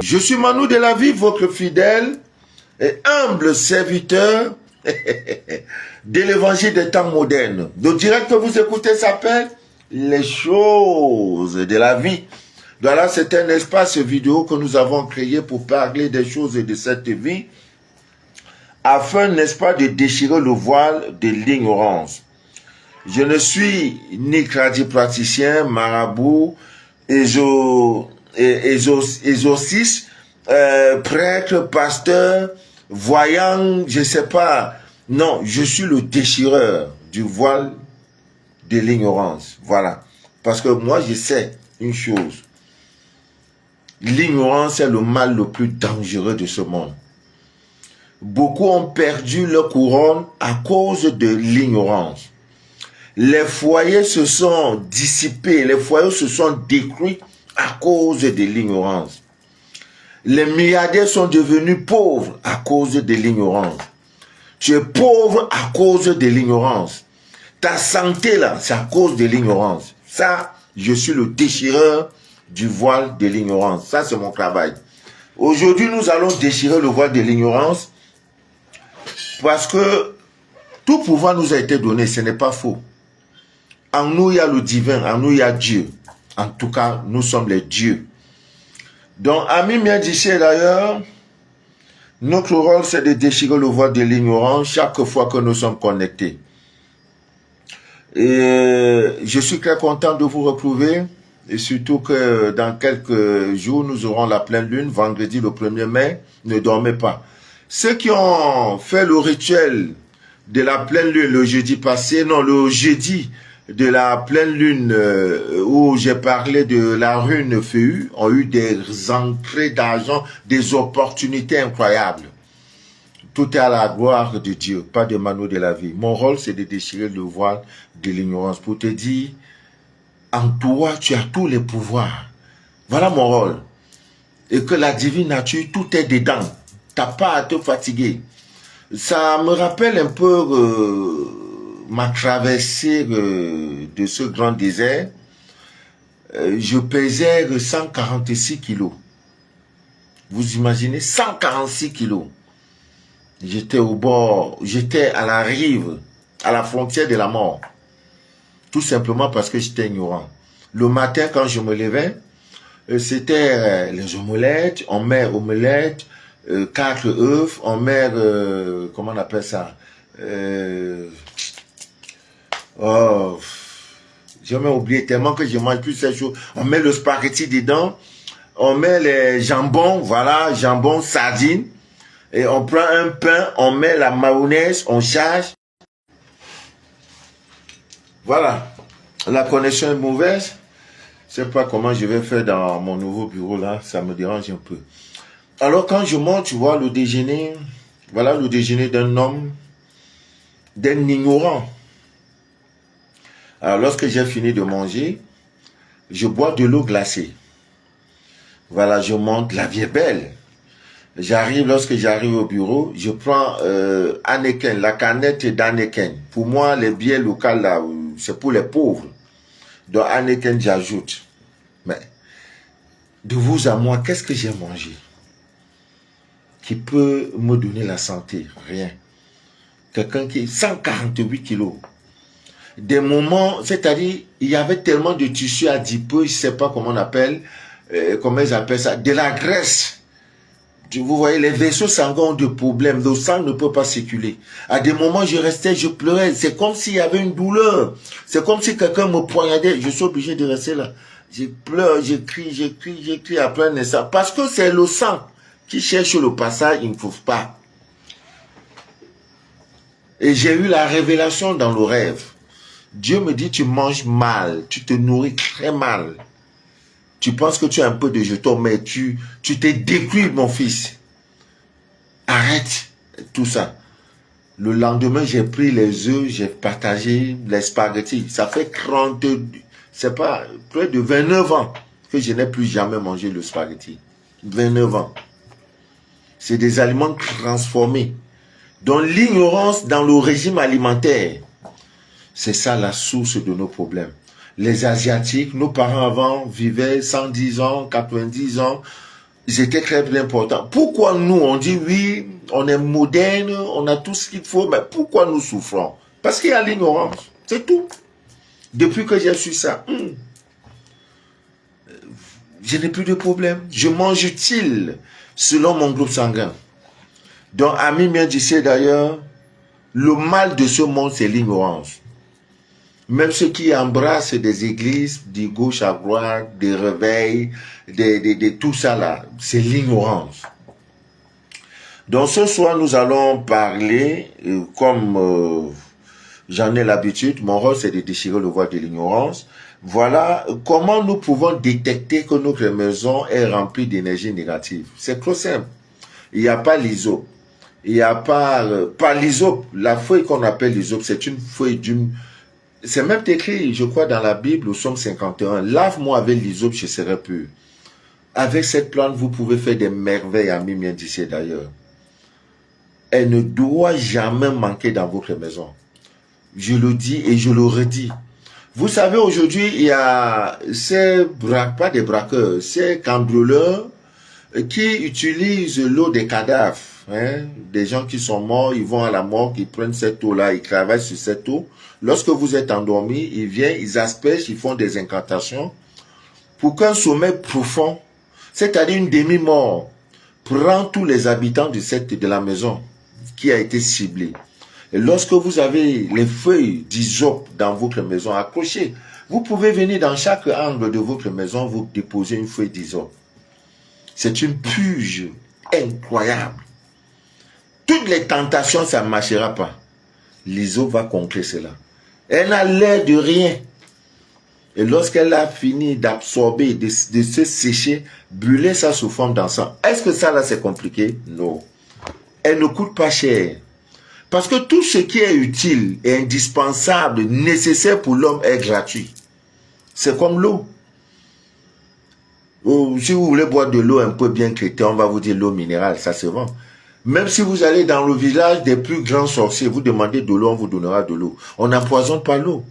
Je suis Manu de la vie, votre fidèle et humble serviteur de l'évangile des temps modernes. Le direct que vous écoutez s'appelle Les choses de la vie. Voilà, c'est un espace vidéo que nous avons créé pour parler des choses de cette vie, afin, n'est-ce pas, de déchirer le voile de l'ignorance. Je ne suis ni praticien, marabout, exorciste, prêtre, pasteur, voyant, je ne sais pas. Non, je suis le déchireur du voile de l'ignorance. Voilà. Parce que moi, je sais une chose. L'ignorance est le mal le plus dangereux de ce monde. Beaucoup ont perdu leur couronne à cause de l'ignorance. Les foyers se sont dissipés, les foyers se sont détruits à cause de l'ignorance. Les milliardaires sont devenus pauvres à cause de l'ignorance. Tu es pauvre à cause de l'ignorance. Ta santé là, c'est à cause de l'ignorance. Ça, je suis le déchireur du voile de l'ignorance. Ça, c'est mon travail. Aujourd'hui, nous allons déchirer le voile de l'ignorance parce que tout pouvoir nous a été donné, ce n'est pas faux. En nous, il y a le divin, en nous, il y a Dieu. En tout cas, nous sommes les dieux. Donc, amis médicien d'ailleurs, notre rôle, c'est de déchirer le voile de l'ignorance chaque fois que nous sommes connectés. Et je suis très content de vous retrouver. Et surtout que dans quelques jours, nous aurons la pleine lune, vendredi le 1er mai. Ne dormez pas. Ceux qui ont fait le rituel de la pleine lune le jeudi passé, non, le jeudi de la pleine lune où j'ai parlé de la rune feu, ont eu des entrées d'argent, des opportunités incroyables. Tout est à la gloire de Dieu, pas de Manu de la vie. Mon rôle, c'est de déchirer le voile de l'ignorance pour te dire, en toi, tu as tous les pouvoirs. Voilà mon rôle. Et que la divine nature, tout est dedans. Tu n'as pas à te fatiguer. Ça me rappelle un peu ma traversée de ce grand désert. Je pesais 146 kilos. Vous imaginez, 146 kilos. J'étais au bord, j'étais à la rive, à la frontière de la mort. Tout simplement parce que j'étais ignorant. Le matin, quand je me levais, c'était les omelettes, on met omelettes, 4 œufs, on met, comment on appelle ça, oh, j'ai même oublié tellement que je mange plus ces choses. On met le spaghetti dedans, on met les jambons, voilà, jambon, sardines, et on prend un pain, on met la mayonnaise, on charge. Voilà, la connexion est mauvaise. Je ne sais pas comment je vais faire dans mon nouveau bureau là, ça me dérange un peu. Alors quand je monte, tu vois le déjeuner, voilà le déjeuner d'un homme, d'un ignorant. Alors lorsque j'ai fini de manger, je bois de l'eau glacée. Voilà, je monte, la vie est belle. J'arrive, lorsque j'arrive au bureau, je prends Heineken, la canette d'Heineken. Pour moi, les bières locales là, c'est pour les pauvres. Donc Heineken, j'ajoute. Mais de vous à moi, qu'est-ce que j'ai mangé qui peut me donner la santé? Rien. Quelqu'un qui est 148 kilos. Des moments, c'est-à-dire, il y avait tellement de tissus adipeux, je ne sais pas comment on appelle, comment ils appellent ça, de la graisse. Vous voyez, les vaisseaux sanguins ont des problèmes, le sang ne peut pas circuler. À des moments, je restais, je pleurais, c'est comme s'il y avait une douleur. C'est comme si quelqu'un me poignardait, je suis obligé de rester là. Je pleure, je crie à plein instant. Parce que c'est le sang qui cherche le passage, il ne trouve pas. Et j'ai eu la révélation dans le rêve. Dieu me dit, tu manges mal, tu te nourris très mal. Tu penses que tu as un peu de jetons, mais tu t'es détruit, mon fils. Arrête tout ça. Le lendemain, j'ai pris les œufs, j'ai partagé les spaghettis. Ça fait 30, c'est pas, près de 29 ans que je n'ai plus jamais mangé le spaghetti. 29 ans. C'est des aliments transformés. Donc l'ignorance dans le régime alimentaire, c'est ça la source de nos problèmes. Les Asiatiques, nos parents avant vivaient 110 ans, 90 ans. ils étaient très bien portants. Pourquoi nous, on dit oui, on est moderne, on a tout ce qu'il faut, mais pourquoi nous souffrons? Parce qu'il y a l'ignorance, c'est tout. Depuis que j'ai su ça, je n'ai plus de problème. Je mange utile selon mon groupe sanguin. Donc, Ami bien disait d'ailleurs, le mal de ce monde, c'est l'ignorance. Même ceux qui embrassent des églises, de gauche à droite, des réveils, tout ça là, c'est l'ignorance. Donc ce soir, nous allons parler, comme j'en ai l'habitude, mon rôle c'est de déchirer le voile de l'ignorance. Voilà comment nous pouvons détecter que notre maison est remplie d'énergie négative. C'est trop simple. Il n'y a pas l'isope. Il n'y a pas l'isope. La feuille qu'on appelle l'isope, c'est une feuille d'une... C'est même écrit, je crois, dans la Bible, au Somme 51. Lave-moi avec l'hysope, je serai pur. Avec cette plante, vous pouvez faire des merveilles, Ami bien d'ici d'ailleurs. Elle ne doit jamais manquer dans votre maison. Je le dis et je le redis. Vous savez, aujourd'hui, il y a pas des braqueurs, ces cambrioleurs qui utilisent l'eau des cadavres. Hein, des gens qui sont morts, ils vont à la mort, ils prennent cette eau-là, ils travaillent sur cette eau. Lorsque vous êtes endormi, ils viennent, ils aspergent, ils font des incantations pour qu'un sommeil profond, c'est-à-dire une demi-mort, prend tous les habitants de la maison qui a été ciblée. Et lorsque vous avez les feuilles d'hysope dans votre maison accrochées, vous pouvez venir dans chaque angle de votre maison, vous déposer une feuille d'hysope. C'est une purge incroyable. Toutes les tentations, ça ne marchera pas. L'hysope va conclure cela. Elle n'a l'air de rien. Et lorsqu'elle a fini d'absorber, de se sécher, brûler ça sous forme d'encens. Est-ce que ça là c'est compliqué? Non. Elle ne coûte pas cher. Parce que tout ce qui est utile et indispensable, nécessaire pour l'homme est gratuit. C'est comme l'eau. Si vous voulez boire de l'eau un peu bien traitée, on va vous dire l'eau minérale, ça se vend. Même si vous allez dans le village des plus grands sorciers, vous demandez de l'eau, on vous donnera de l'eau. On n'empoisonne pas l'eau.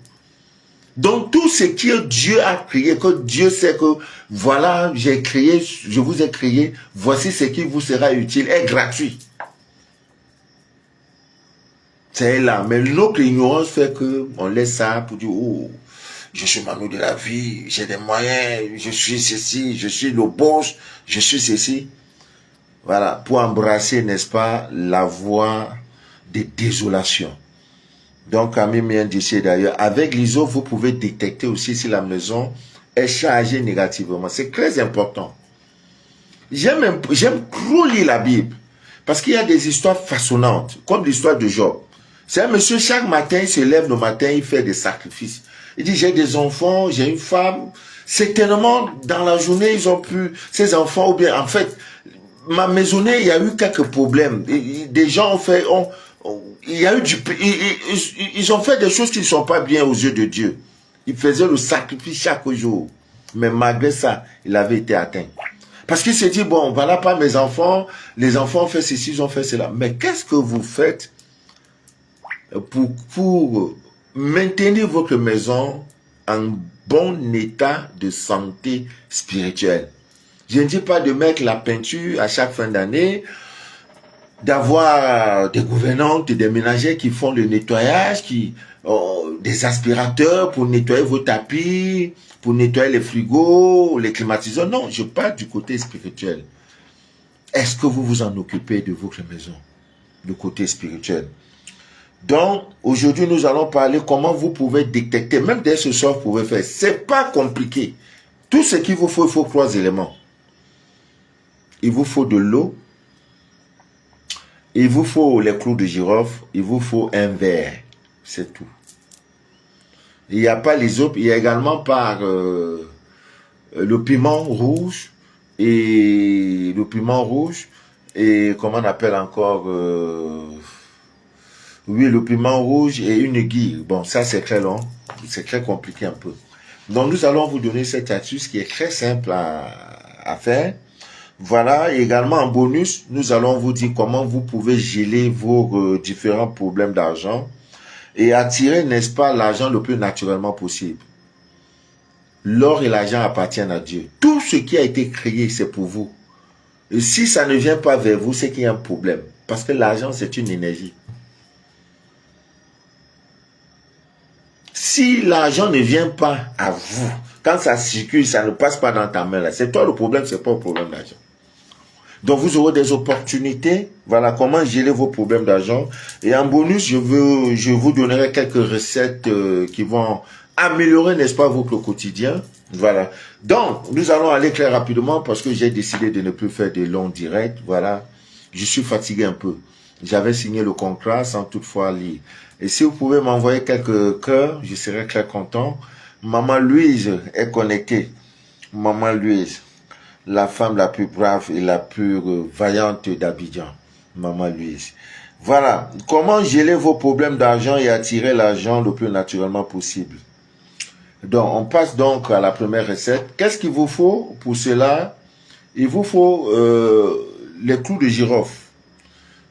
Donc tout ce que Dieu a créé, que Dieu sait que voilà, j'ai créé, je vous ai créé, voici ce qui vous sera utile, est gratuit. C'est là. Mais notre ignorance fait qu'on laisse ça pour dire, oh, je suis Manu de la vie, j'ai des moyens, je suis ceci, je suis le boss, je suis ceci. Voilà, pour embrasser, n'est-ce pas, la voie de désolation. Donc, Ami bien d'ici d'ailleurs, avec l'ISO, vous pouvez détecter aussi si la maison est chargée négativement. C'est très important. J'aime trop lire la Bible, parce qu'il y a des histoires façonnantes, comme l'histoire de Job. C'est un monsieur, chaque matin, il se lève le matin, il fait des sacrifices. Il dit, j'ai des enfants, j'ai une femme. Certainement, dans la journée, ils ont pu, ces enfants, ou bien, en fait, ma maisonnée, il y a eu quelques problèmes. Des gens ont fait, il y a eu ils ont fait des choses qui ne sont pas bien aux yeux de Dieu. Ils faisaient le sacrifice chaque jour. Mais malgré ça, il avait été atteint. Parce qu'il s'est dit, bon, voilà pas mes enfants, les enfants ont fait ceci, ils ont fait cela. Mais qu'est-ce que vous faites pour maintenir votre maison en bon état de santé spirituelle? Je ne dis pas de mettre la peinture à chaque fin d'année, d'avoir des gouvernantes et des ménagères qui font le nettoyage, des aspirateurs pour nettoyer vos tapis, pour nettoyer les frigos, les climatiseurs. Non, je parle du côté spirituel. Est-ce que vous vous en occupez de votre maison, du côté spirituel? Donc, aujourd'hui, nous allons parler comment vous pouvez détecter, même dès ce soir, vous pouvez faire. C'est pas compliqué. Tout ce qu'il vous faut, il faut 3 éléments. Il vous faut de l'eau, il vous faut les clous de girofle, il vous faut un verre. C'est tout. Il n'y a pas les autres, il y a également par le piment rouge et comment on appelle encore oui, le piment rouge et une aiguille. Bon, ça c'est très long, c'est très compliqué un peu. Donc nous allons vous donner cette astuce qui est très simple à faire. Voilà, et également en bonus, nous allons vous dire comment vous pouvez geler vos différents problèmes d'argent et attirer, n'est-ce pas, l'argent le plus naturellement possible. L'or et l'argent appartiennent à Dieu. Tout ce qui a été créé, c'est pour vous. Et si ça ne vient pas vers vous, c'est qu'il y a un problème. Parce que l'argent, c'est une énergie. Si l'argent ne vient pas à vous, quand ça circule, ça ne passe pas dans ta main, là, c'est toi le problème, c'est pas le problème d'argent. Donc vous aurez des opportunités. Voilà comment gérer vos problèmes d'argent. Et en bonus, je vous donnerai quelques recettes qui vont améliorer, n'est-ce pas, votre quotidien. Voilà. Donc, nous allons aller très rapidement parce que j'ai décidé de ne plus faire de longs directs. Voilà. Je suis fatigué un peu. J'avais signé le contrat sans toutefois lire. Et si vous pouvez m'envoyer quelques cœurs, je serai très content. Maman Louise est connectée. Maman Louise, la femme la plus brave et la plus vaillante d'Abidjan. Maman Louise. Voilà. Comment gérer vos problèmes d'argent et attirer l'argent le plus naturellement possible. Donc, on passe donc à la première recette. Qu'est-ce qu'il vous faut pour cela? Il vous faut les clous de girofle.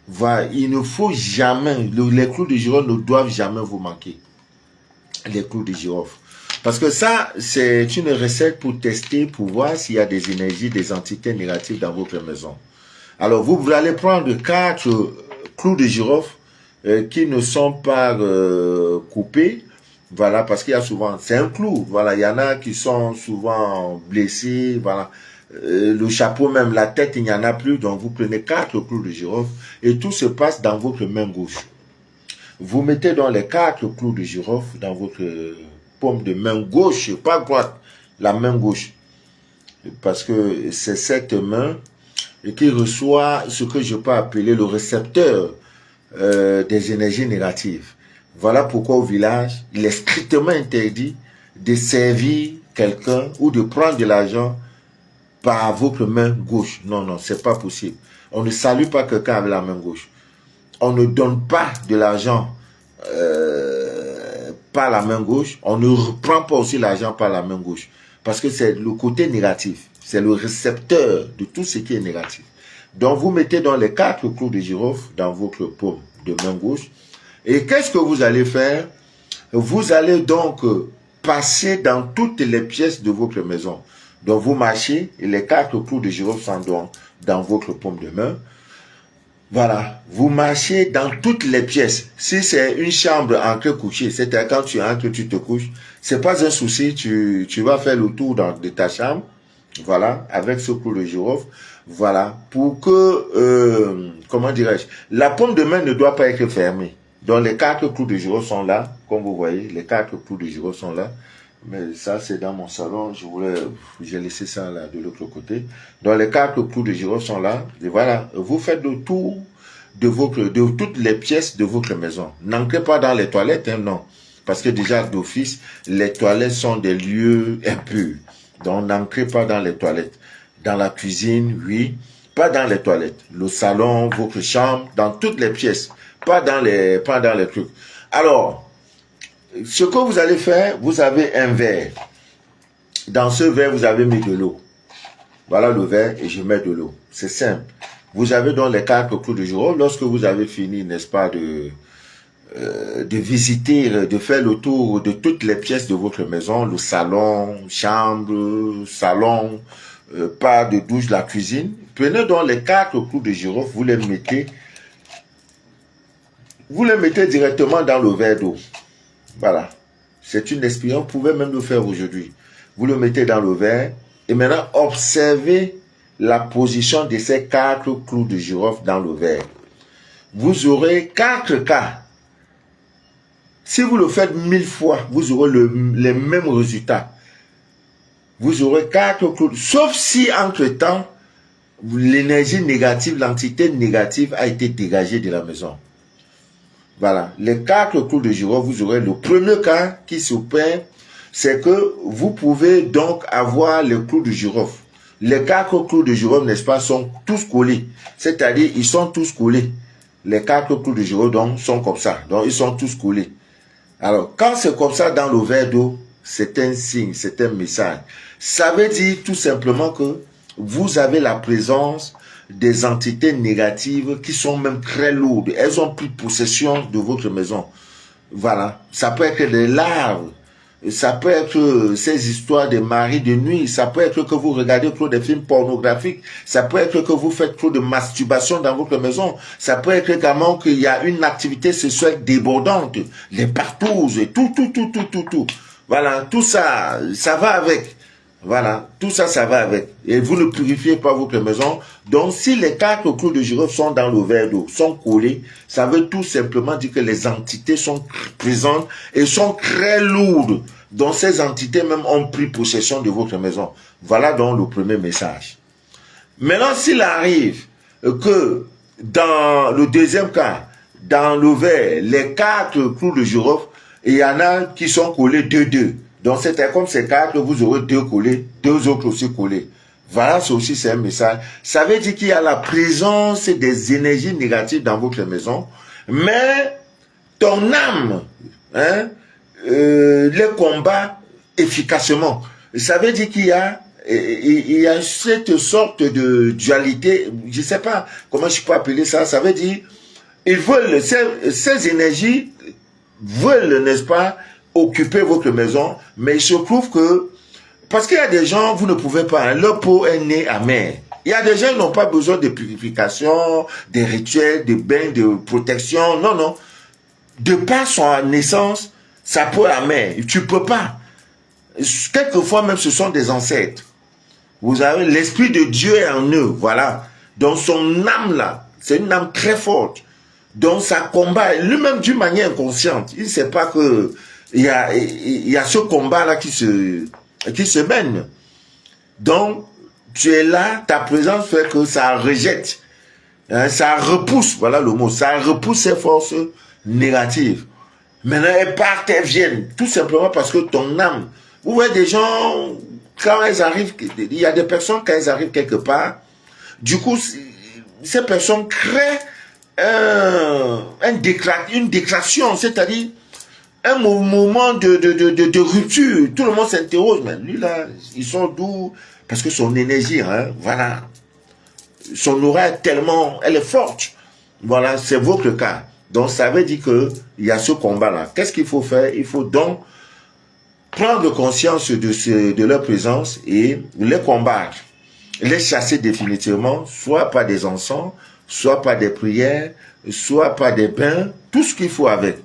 Voilà. Il ne faut jamais, les clous de girofle ne doivent jamais vous manquer. Les clous de girofle. Parce que ça, c'est une recette pour tester, pour voir s'il y a des énergies, des entités négatives dans votre maison. Alors, vous allez prendre 4 clous de girofle qui ne sont pas coupés. Voilà, parce qu'il y a souvent, c'est un clou. Voilà, il y en a qui sont souvent blessés. Voilà, le chapeau même, la tête, il n'y en a plus. Donc, vous prenez 4 clous de girofle et tout se passe dans votre main gauche. Vous mettez dans les 4 clous de girofle dans votre paume de main gauche, pas droite, la main gauche. Parce que c'est cette main qui reçoit ce que je peux appeler le récepteur des énergies négatives. Voilà pourquoi au village, il est strictement interdit de servir quelqu'un ou de prendre de l'argent par votre main gauche. Non, non, c'est pas possible. On ne salue pas quelqu'un avec la main gauche. On ne donne pas de l'argent par la main gauche. On ne reprend pas aussi l'argent par la main gauche. Parce que c'est le côté négatif. C'est le récepteur de tout ce qui est négatif. Donc, vous mettez dans les 4 clous de girofle dans votre paume de main gauche. Et qu'est-ce que vous allez faire? Vous allez donc passer dans toutes les pièces de votre maison. Donc, vous marchez et les 4 clous de girofle sont dans votre paume de main. Voilà, vous marchez dans toutes les pièces. Si c'est une chambre entre couchée, c'est-à-dire quand tu entres, tu te couches, c'est pas un souci, tu vas faire le tour de ta chambre, voilà, avec ce clou de girofle, voilà, pour que, comment dirais-je, la paume de main ne doit pas être fermée. Donc les 4 clous de girofle sont là, comme vous voyez, les 4 clous de girofle sont là. Mais ça, c'est dans mon salon. J'ai laissé ça là de l'autre côté. Donc, les 4 clous de girofle sont là. Et voilà. Vous faites le tour de toutes les pièces de votre maison. N'entrez pas dans les toilettes, hein, non. Parce que déjà, d'office, les toilettes sont des lieux impurs. Donc, n'entrez pas dans les toilettes. Dans la cuisine, oui. Pas dans les toilettes. Le salon, votre chambre, dans toutes les pièces. Pas dans les trucs. Alors, ce que vous allez faire, vous avez un verre. Dans ce verre, vous avez mis de l'eau. Voilà le verre et je mets de l'eau. C'est simple. Vous avez donc les 4 clous de girofle. Lorsque vous avez fini, n'est-ce pas, de visiter, de faire le tour de toutes les pièces de votre maison, le salon, chambre, salon, pas de douche, la cuisine. Prenez donc les 4 clous de girofle, vous les mettez directement dans le verre d'eau. Voilà. C'est une expérience. Vous pouvez même le faire aujourd'hui. Vous le mettez dans le verre. Et maintenant, observez la position de ces 4 clous de girofle dans le verre. Vous aurez 4 cas. Si vous le faites 1000 fois, vous aurez les mêmes résultats. Vous aurez 4 clous. Sauf si, entre-temps, l'énergie négative, l'entité négative a été dégagée de la maison. Voilà, les 4 clous de girofle, vous aurez le premier cas qui s'opère, c'est que vous pouvez donc avoir les clous de girofle. Les 4 clous de girofle, n'est-ce pas, sont tous collés. C'est-à-dire, ils sont tous collés. Les 4 clous de girofle, donc, sont comme ça. Donc, ils sont tous collés. Alors, quand c'est comme ça dans le verre d'eau, c'est un signe, c'est un message. Ça veut dire tout simplement que vous avez la présence des entités négatives qui sont même très lourdes. Elles ont pris possession de votre maison. Voilà. Ça peut être des larves ça peut être ces histoires de maris de nuit, ça peut être que vous regardez trop de films pornographiques, ça peut être que vous faites trop de masturbation dans votre maison, ça peut être également qu'il y a une activité sexuelle débordante, les partous, tout. Voilà, tout ça, ça va avec. Voilà, tout ça, ça va avec. Et vous ne purifiez pas votre maison. Donc, si les 4 clous de girofle sont dans le verre d'eau, sont collés, ça veut tout simplement dire que les entités sont présentes et sont très lourdes. Donc, ces entités même ont pris possession de votre maison. Voilà donc le premier message. Maintenant, s'il arrive que dans le deuxième cas, dans le verre, les 4 clous de girofle, il y en a qui sont collés 2-2. Donc, c'était comme ces 4, vous aurez 2 collés, 2 autres aussi collés. Voilà, ça aussi, c'est un message. Ça veut dire qu'il y a la présence des énergies négatives dans votre maison, mais ton âme les combat efficacement. Ça veut dire qu'il y a cette sorte de dualité, je ne sais pas comment je peux appeler ça, ça veut dire, ils veulent, ces énergies veulent, n'est-ce pas, occuper votre maison, mais il se trouve que, parce qu'il y a des gens, vous ne pouvez pas, leur peau est née amère. Il y a des gens qui n'ont pas besoin de purification, des rituels, de bains, de protection, non. De par son naissance, sa peau est amère, tu ne peux pas. Quelquefois même, ce sont des ancêtres. Vous avez l'Esprit de Dieu est en eux, voilà. Donc son âme là, c'est une âme très forte. Donc ça combat, lui-même d'une manière inconsciente. Il ne sait pas que il y a ce combat-là qui se mène. Donc, tu es là, ta présence fait que ça rejette, ça repousse, voilà le mot, ça repousse ces forces négatives. Maintenant, elles partent, elles viennent, tout simplement parce que ton âme, vous voyez des gens, quand elles arrivent, il y a des personnes, quand elles arrivent quelque part, du coup, ces personnes créent une déclaration, c'est-à-dire un moment de rupture. Tout le monde s'interroge, mais lui là, ils sont doux, parce que son énergie, voilà, son aura est tellement, elle est forte. Voilà, c'est votre cas. Donc ça veut dire que il y a ce combat-là. Qu'est-ce qu'il faut faire? Il faut donc prendre conscience de leur présence et les combattre, les chasser définitivement, soit par des encens, soit par des prières, soit par des bains, tout ce qu'il faut avec.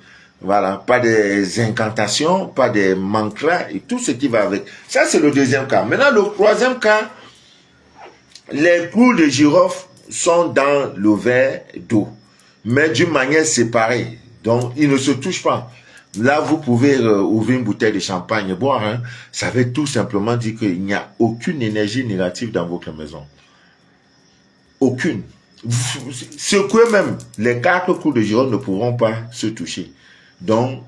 Voilà, pas des incantations, pas des mantras et tout ce qui va avec. Ça, c'est le deuxième cas. Maintenant, le troisième cas, les clous de girofle sont dans le verre d'eau, mais d'une manière séparée. Donc, ils ne se touchent pas. Là, vous pouvez ouvrir une bouteille de champagne et boire. Ça veut tout simplement dire qu'il n'y a aucune énergie négative dans votre maison. Aucune. Secouez même, les 4 clous de girofle ne pourront pas se toucher. Donc,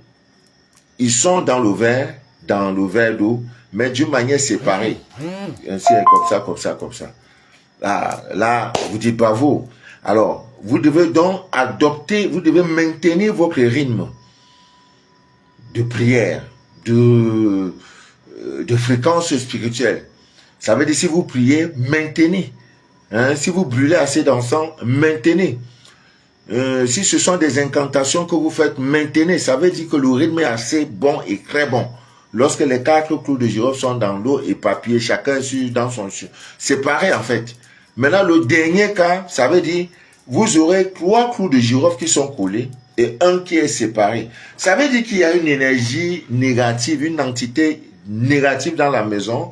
ils sont dans le verre d'eau, mais d'une manière séparée. Ainsi, comme ça. Là, vous dites pas vous. Alors, vous devez donc adopter, vous devez maintenir votre rythme de prière, de fréquence spirituelle. Ça veut dire, si vous priez, maintenez. Si vous brûlez assez d'encens, maintenez. Si ce sont des incantations que vous faites, maintenez. Ça veut dire que le rythme est assez bon et très bon. Lorsque les 4 clous de girofle sont dans l'eau et papier, chacun dans son séparé en fait. Maintenant, le dernier cas, ça veut dire, vous aurez 3 clous de girofle qui sont collés et un qui est séparé. Ça veut dire qu'il y a une énergie négative, une entité négative dans la maison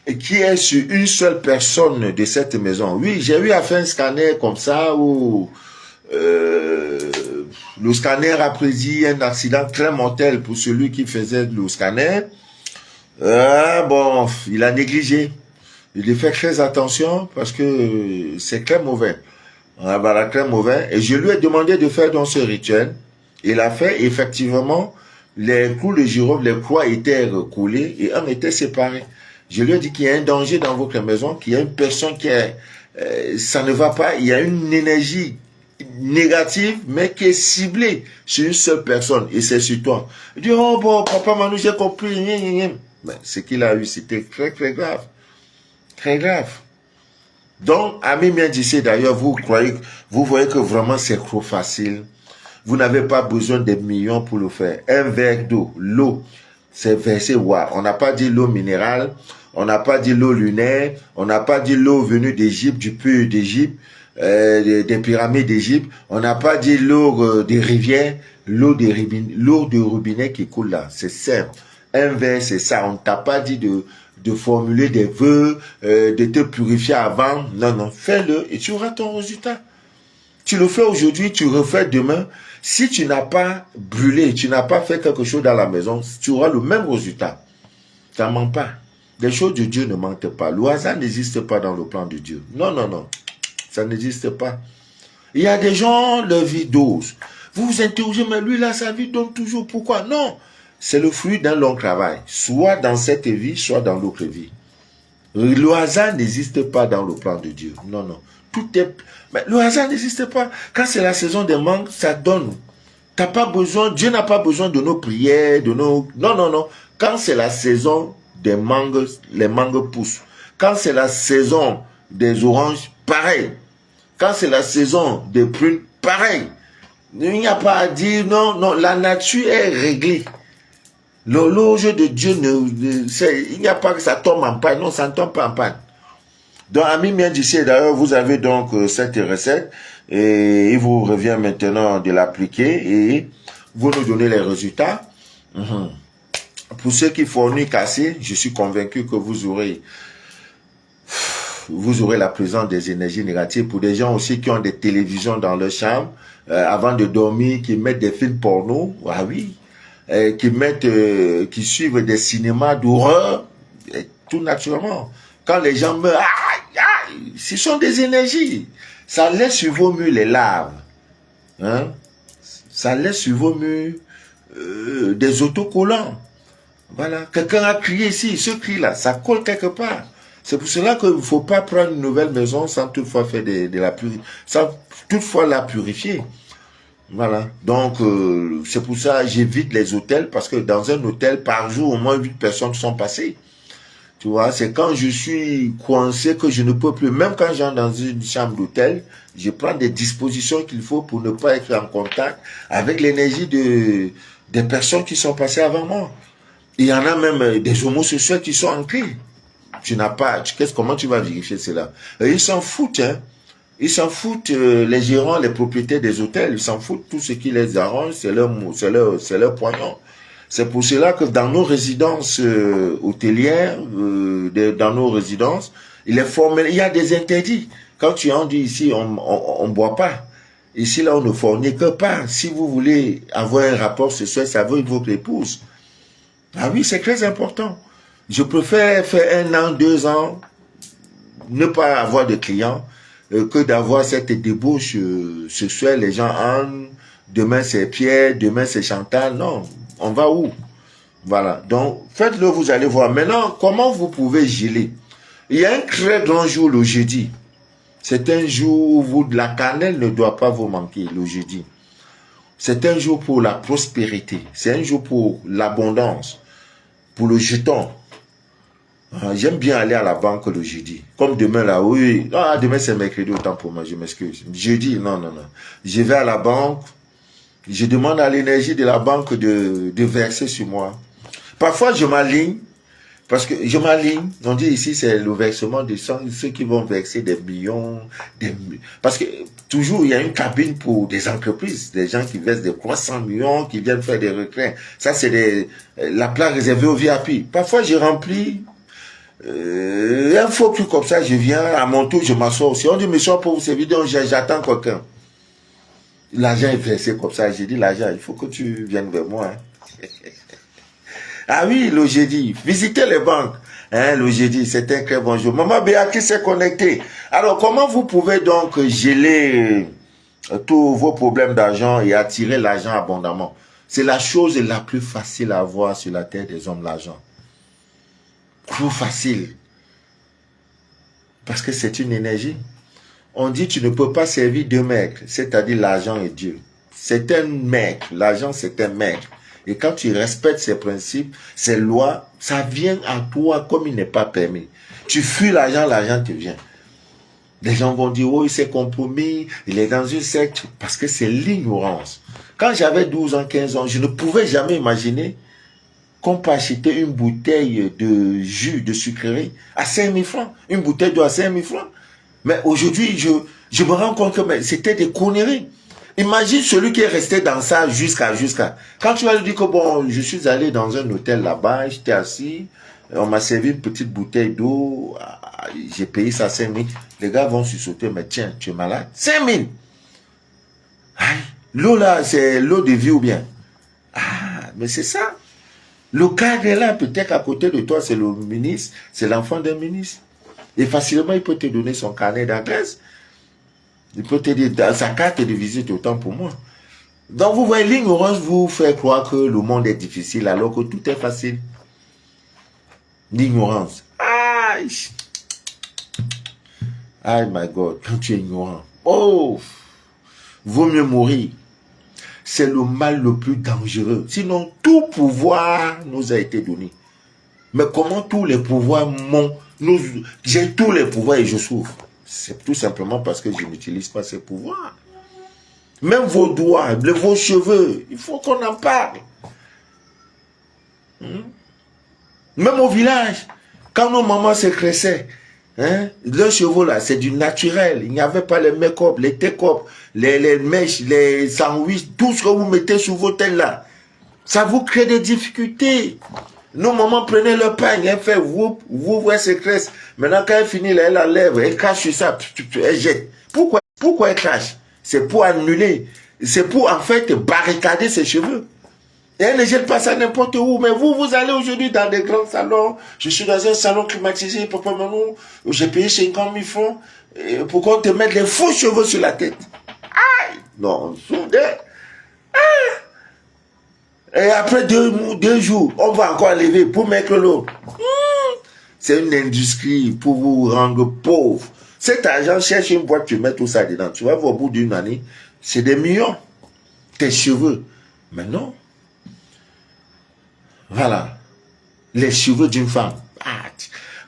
et qui est sur une seule personne de cette maison. Oui, j'ai eu à faire un scanner comme ça où le scanner a prédit un accident très mortel pour celui qui faisait le scanner. Bon, il a négligé. Il a fait très attention parce que c'est très mauvais. Voilà, très mauvais. Et je lui ai demandé de faire dans ce rituel. Il a fait, effectivement, les clous de girofle, les croix étaient coulées et un était séparé. Je lui ai dit qu'il y a un danger dans votre maison, qu'il y a une personne qui est, ça ne va pas, il y a une énergie négative, mais qui est ciblée sur une seule personne, et c'est sur toi. Il dit, oh bon, papa Manu, j'ai compris. Mais ce qu'il a eu, c'était très, très grave. Très grave. Donc, ami bien d'ici, d'ailleurs, vous voyez que vraiment c'est trop facile. Vous n'avez pas besoin des millions pour le faire. Un verre d'eau, l'eau. C'est verset roi. On n'a pas dit l'eau minérale, on n'a pas dit l'eau lunaire, on n'a pas dit l'eau venue d'Égypte, du puits d'Égypte, des pyramides d'Égypte, on n'a pas dit l'eau des rivières, l'eau de robinet qui coule là. C'est simple. Un verre, c'est ça. On ne t'a pas dit de formuler des vœux, de te purifier avant. Non, non, fais-le et tu auras ton résultat. Tu le fais aujourd'hui, tu refais demain. Si tu n'as pas brûlé, tu n'as pas fait quelque chose dans la maison, tu auras le même résultat. Ça ne ment pas. Les choses de Dieu ne mentent pas. Le hasard n'existe pas dans le plan de Dieu. Non, non, non. Ça n'existe pas. Il y a des gens, leur vie dose. Vous vous interrogez, mais lui, là, sa vie donne toujours. Pourquoi? Non. C'est le fruit d'un long travail. Soit dans cette vie, soit dans l'autre vie. Le hasard n'existe pas dans le plan de Dieu. Non, non. Tout est... Mais le hasard n'existe pas. Quand c'est la saison des mangues, ça donne. T'as pas besoin, Dieu n'a pas besoin de nos prières, de nos... Non, non, non. Quand c'est la saison des mangues, les mangues poussent. Quand c'est la saison des oranges, pareil. Quand c'est la saison des prunes, pareil. Il n'y a pas à dire, non, non, la nature est réglée. L'horloge de Dieu, il n'y a pas que ça tombe en panne. Non, ça ne tombe pas en panne. Donc, amis bien d'ici, d'ailleurs, vous avez donc cette recette et il vous revient maintenant de l'appliquer et vous nous donnez les résultats. Pour ceux qui forniquent assez, je suis convaincu que vous aurez la présence des énergies négatives. Pour des gens aussi qui ont des télévisions dans leur chambre, avant de dormir, qui mettent des films porno, ah oui, qui suivent des cinémas d'horreur, tout naturellement. Quand les gens meurent, ce sont des énergies. Ça laisse sur vos murs les larves. Hein? Ça laisse sur vos murs des autocollants. Voilà. Quelqu'un a crié ici, ce cri-là, ça colle quelque part. C'est pour cela qu'il ne faut pas prendre une nouvelle maison sans toutefois faire sans toutefois la purifier. Voilà. Donc, c'est pour ça que j'évite les hôtels, parce que dans un hôtel, par jour, au moins 8 personnes sont passées. Tu vois, c'est quand je suis coincé que je ne peux plus. Même quand j'entre dans une chambre d'hôtel, je prends des dispositions qu'il faut pour ne pas être en contact avec l'énergie des personnes qui sont passées avant moi. Il y en a même des homosexuels qui sont ancrés. Tu n'as pas... Comment tu vas vérifier cela? Ils s'en foutent, hein. Ils s'en foutent, les gérants, les propriétaires des hôtels, ils s'en foutent. Tout ce qui les arrange, c'est leur poignon. C'est pour cela que dans nos résidences hôtelières, dans nos résidences, il y a des interdits. Quand tu en dis ici, on boit pas. Ici, là, on ne fornique pas. Si vous voulez avoir un rapport sexuel, ça veut votre épouse. Ah oui, c'est très important. Je préfère faire 1 an, 2 ans, ne pas avoir de clients, que d'avoir cette débauche sexuelle. Les gens entrent, demain c'est Pierre, demain c'est Chantal. Non, on va où? Voilà. Donc, faites-le, vous allez voir. Maintenant, comment vous pouvez geler? Il y a un très grand jour le jeudi. C'est un jour où la cannelle ne doit pas vous manquer, le jeudi. C'est un jour pour la prospérité. C'est un jour pour l'abondance, pour le jeton. J'aime bien aller à la banque le jeudi. Comme demain là, oui. Ah, demain c'est mercredi, autant pour moi, je m'excuse. Jeudi, non, non, non. Je vais à la banque. Je demande à l'énergie de la banque de verser sur moi. Parfois, je m'aligne. Parce que je m'aligne. On dit ici, c'est le versement de ceux qui vont verser des millions. Parce que toujours, il y a une cabine pour des entreprises. Des gens qui versent des 300 millions, qui viennent faire des retraits. Ça, c'est la place réservée aux VIP. Parfois, j'ai rempli un faux truc comme ça. Je viens à mon tour, je m'assois aussi. On dit, monsieur, pour vous servir, donc j'attends quelqu'un. L'argent est versé comme ça. J'ai dit, l'argent, il faut que tu viennes vers moi. Hein. Ah oui, le jeudi. Visitez les banques. Hein, le jeudi, c'est un très bon jour. Maman Béatrice est connectée. Alors, comment vous pouvez donc geler tous vos problèmes d'argent et attirer l'argent abondamment? C'est la chose la plus facile à avoir sur la terre des hommes, l'argent. Trop facile. Parce que c'est une énergie. On dit tu ne peux pas servir deux maîtres, c'est-à-dire l'argent et Dieu. C'est un maître, l'argent c'est un maître. Et quand tu respectes ces principes, ces lois, ça vient à toi comme il n'est pas permis. Tu fuis l'argent, l'argent te vient. Les gens vont dire, oh il s'est compromis, il est dans une secte, parce que c'est l'ignorance. Quand j'avais 12 ans, 15 ans, je ne pouvais jamais imaginer qu'on peut acheter une bouteille de jus de sucrerie à 5 000 francs. Une bouteille d'eau à 5 000 francs. Mais aujourd'hui, je me rends compte que c'était des conneries. Imagine celui qui est resté dans ça jusqu'à. Quand tu vas lui dire que bon, je suis allé dans un hôtel là-bas, j'étais assis, on m'a servi une petite bouteille d'eau, j'ai payé ça 5 000. Les gars vont se sauter, mais tiens, tu es malade. 5 000. L'eau là, c'est l'eau de vie ou bien? Ah, mais c'est ça. Le cadre est là, peut-être à côté de toi, c'est le ministre, c'est l'enfant d'un ministre. Et facilement, il peut te donner son carnet d'adresse. Il peut te dire dans sa carte de visite, autant pour moi. Donc, vous voyez, l'ignorance vous fait croire que le monde est difficile alors que tout est facile. L'ignorance. Aïe! Aïe, my God, quand tu es ignorant. Oh! Vaut mieux mourir. C'est le mal le plus dangereux. Sinon, tout pouvoir nous a été donné. Mais comment tous les pouvoirs j'ai tous les pouvoirs et je souffre. C'est tout simplement parce que je n'utilise pas ces pouvoirs. Même vos doigts, vos cheveux, il faut qu'on en parle. Même au village, quand nos mamans se cressaient, leurs cheveux là, c'est du naturel. Il n'y avait pas les make-up, les take-up, les mèches, les sandwichs, tout ce que vous mettez sur vos têtes là. Ça vous crée des difficultés. Nos mamans prenaient leur pain, elles fait vous voyez ses cresses. Maintenant, quand elle finit, là, elle enlève, elle crache sur ça, elle jette. Pourquoi elle crache? C'est pour annuler. C'est pour, en fait, barricader ses cheveux. Et elle ne jette pas ça n'importe où. Mais vous allez aujourd'hui dans des grands salons. Je suis dans un salon climatisé, papa Manou. J'ai payé 50 000 francs pour qu'on te mette les faux cheveux sur la tête. Aïe! Non, soudain. Et après deux jours, on va encore lever pour mettre l'eau. C'est une industrie pour vous rendre pauvre. Cet argent, cherche une boîte, tu mets tout ça dedans. Tu vas voir au bout d'une année, c'est des millions. Tes cheveux. Mais non. Voilà. Les cheveux d'une femme.